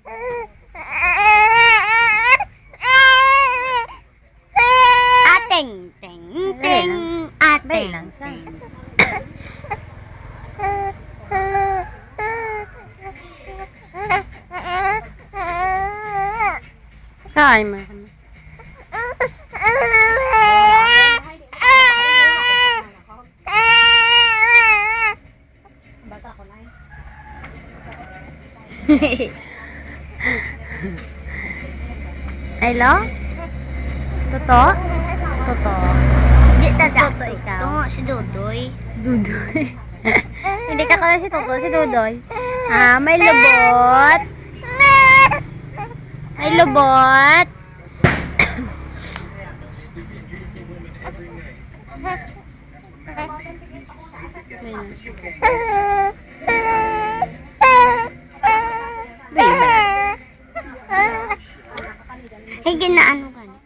Ateng, teng, teng, ateng. Lang sa. Kain mo. Hello? Toto? Toto? Di sa Toto ikaw? Tungo si Dudoy. Si Dudoy. Hindi ka kala si Toto, si Dudoy. Ah, may lubot. May lubot. Baby. Ay, ginaano ka na?